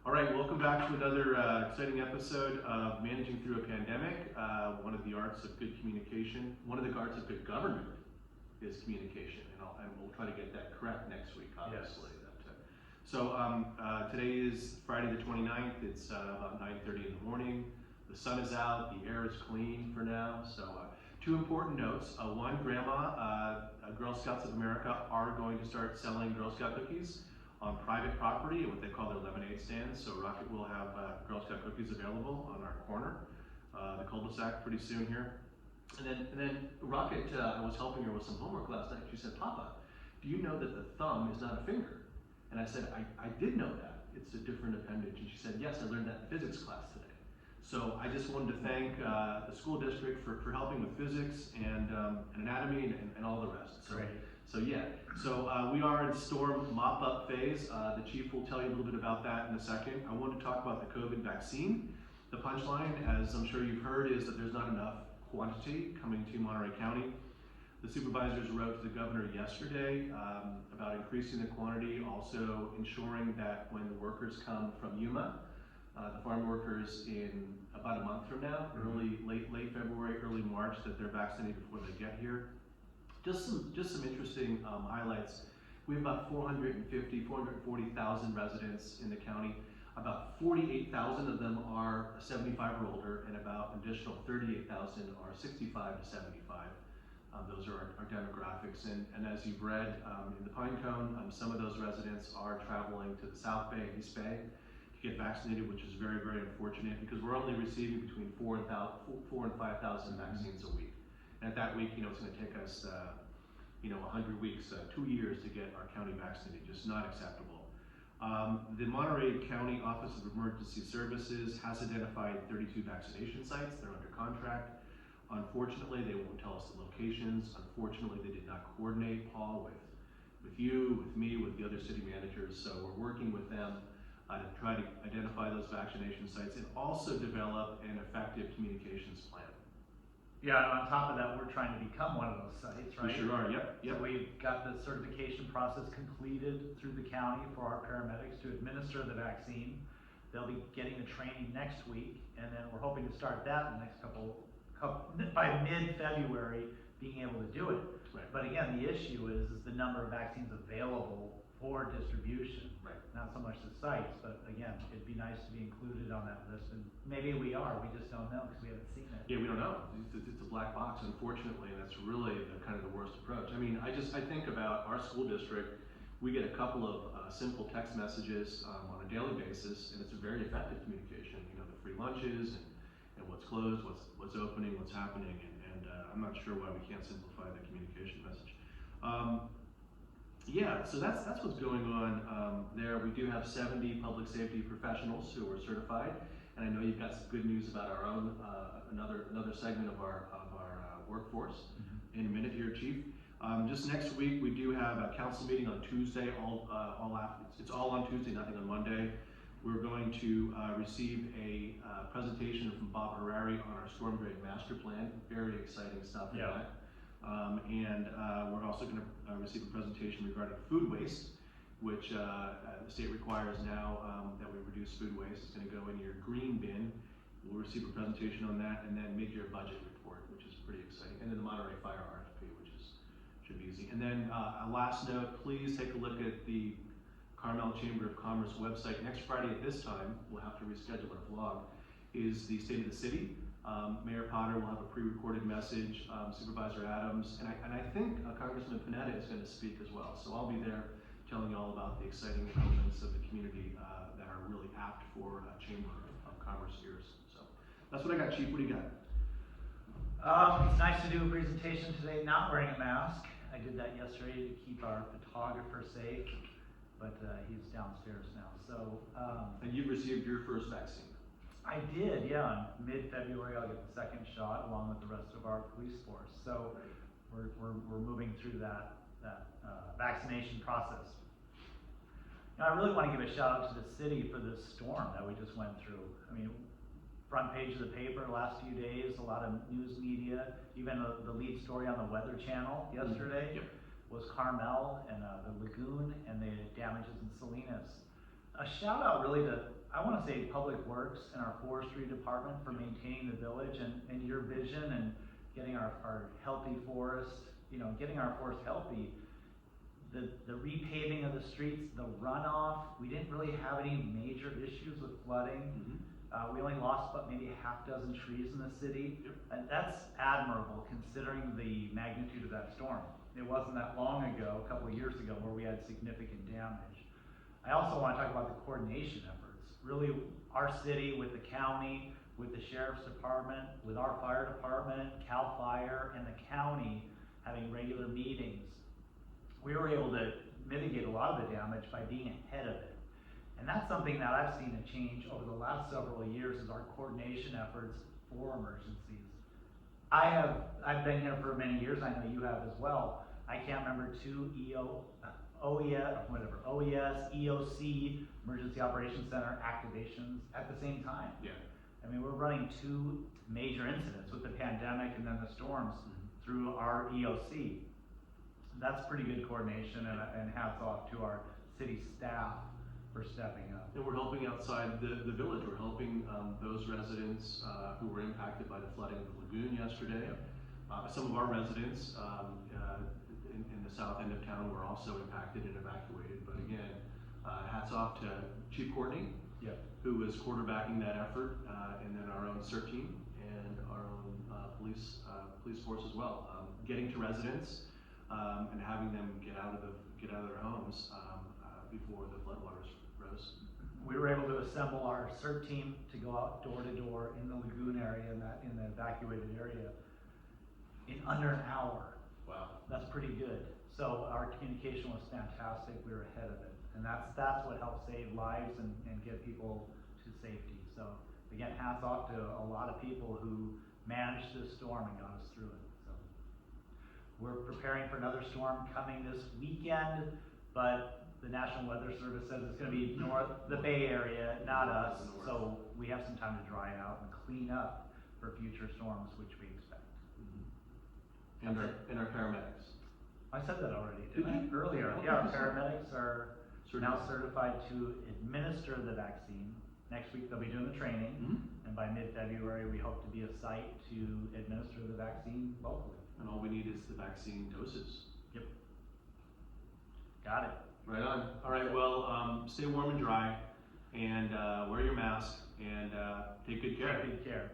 All right, welcome back to another exciting episode of Managing Through a Pandemic. One of the arts of good communication, one of the arts of good government is communication, and we'll try to get that correct next week, obviously. Yes. Today is Friday the 29th. It's about 9:30 in the morning. The sun is out, the air is clean for now. So two important notes. One, Grandma, Girl Scouts of America are going to start selling Girl Scout cookies on private property, what they call their lemonade stands. So Rocket will have Girl Scout cookies available on our corner, the cul-de-sac, pretty soon here. And then Rocket, I was helping her with some homework last night. She said, "Papa, do you know that the thumb is not a finger?" And I said, I did know that. It's a different appendage. And she said, "Yes, I learned that in physics class today." So I just wanted to thank the school district for helping with physics and anatomy and all the rest. So, Great. So we are in storm mop-up phase. The chief will tell you a little bit about that in a second. I want to talk about the COVID vaccine. The punchline, as I'm sure you've heard, is that there's not enough quantity coming to Monterey County. The supervisors wrote to the governor yesterday about increasing the quantity, also ensuring that when the workers come from Yuma, the farm workers in about a month from now, late February, early March, that they're vaccinated before they get here. Just some interesting highlights. We have about 440,000 residents in the county. About 48,000 of them are 75 or older, and about an additional 38,000 are 65 to 75. Those are our demographics. And as you've read in the Pine Cone, some of those residents are traveling to the South Bay and East Bay to get vaccinated, which is very, very unfortunate because we're only receiving between 4,000 and 5,000 vaccines a week. And at that week, it's going to take us, 100 weeks, 2 years to get our county vaccinated. Just not acceptable. The Monterey County Office of Emergency Services has identified 32 vaccination sites. They're under contract. Unfortunately, they won't tell us the locations. Unfortunately, they did not coordinate, Paul, with you, with me, with the other city managers. So we're working with them to try to identify those vaccination sites and also develop an effective communications plan. Yeah, and on top of that, we're trying to become one of those sites, right? We sure are, yep. So we've got the certification process completed through the county for our paramedics to administer the vaccine. They'll be getting the training next week, and then we're hoping to start that in the next by mid-February, being able to do it. Right. But again, the issue is the number of vaccines available for distribution. Right. Not so much the sites, but again, it'd be nice to be included on that list, and maybe we are, we just don't know because we haven't seen it. Yeah, we don't know. It's a black box, unfortunately, and that's really kind of the worst approach. I mean, I think about our school district. We get a couple of simple text messages on a daily basis, and it's a very effective communication. The free lunches and what's closed, what's opening, what's happening, and I'm not sure why we can't simplify the communication message. So that's what's going on there. We do have 70 public safety professionals who are certified, and I know you've got some good news about our own another segment of our workforce in a minute here, Chief. Just next week we do have a council meeting on Tuesday. It's all on Tuesday, nothing on Monday. We're going to receive a presentation from Bob Harari on our storm drain master plan. Very exciting stuff in that. And we're also going to receive a presentation regarding food waste, which the state requires now that we reduce food waste. It's going to go in your green bin. We'll receive a presentation on that, and then mid-year budget report, which is pretty exciting. And then the Monterey Fire RFP, which should be easy. And then a last note, please take a look at the Carmel Chamber of Commerce website. Next Friday at this time, we'll have to reschedule our vlog, is the State of the City. Mayor Potter will have a pre-recorded message, Supervisor Adams, and I think Congressman Panetta is going to speak as well. So I'll be there telling you all about the exciting elements of the community that are really apt for Chamber of Commerce ears. So that's what I got, Chief. What do you got? It's nice to do a presentation today not wearing a mask. I did that yesterday to keep our photographer safe, but he's downstairs now. So. And you've received your first vaccine. I did, yeah. In mid-February, I'll get the second shot along with the rest of our police force. So we're moving through that vaccination process. Now, I really want to give a shout out to the city for this storm that we just went through. I mean, front page of the paper last few days, a lot of news media, even the lead story on the Weather Channel yesterday was Carmel and the lagoon and the damages in Salinas. A shout out really to I want to say Public Works and our forestry department for maintaining the village and your vision and getting our healthy forest, getting our forest healthy. The repaving of the streets, the runoff, we didn't really have any major issues with flooding. We only lost about maybe a half dozen trees in the city. Yep. And that's admirable considering the magnitude of that storm. It wasn't that long ago, a couple of years ago, where we had significant damage. I also want to talk about the coordination efforts. Really, our city with the county, with the sheriff's department, with our fire department, CAL FIRE, and the county having regular meetings. We were able to mitigate a lot of the damage by being ahead of it. And that's something that I've seen a change over the last several years is our coordination efforts for emergencies. I've been here for many years, I know you have as well. I can't remember two OES, EOC, Emergency Operations Center activations at the same time. Yeah. I mean, we're running two major incidents with the pandemic and then the storms through our EOC. That's pretty good coordination, and hats off to our city staff for stepping up. And we're helping outside the village. We're helping those residents who were impacted by the flooding of the lagoon yesterday. Some of our residents in the south end of town were also impacted and evacuated. But again, hats off to Chief Courtney, who was quarterbacking that effort, and then our own CERT team and our own police force as well. Getting to residents and having them get out of their homes before the floodwaters rose. We were able to assemble our CERT team to go out door to door in the lagoon area in the evacuated area in under an hour. Wow. That's pretty good. So our communication was fantastic. We were ahead of it. And that's what helped save lives and get people to safety. So again, hats off to a lot of people who managed this storm and got us through it. So we're preparing for another storm coming this weekend, but the National Weather Service says it's going to be the Bay Area, not us. So we have some time to dry out and clean up for future storms, which we expect. And our paramedics. I said that already, didn't I? Earlier. Yeah, our paramedics are now certified to administer the vaccine. Next week they'll be doing the training, and by mid-February we hope to be a site to administer the vaccine locally. And all we need is the vaccine doses. Yep. Got it. Right on. All right, well, stay warm and dry, and wear your mask, and take good care. Take good care.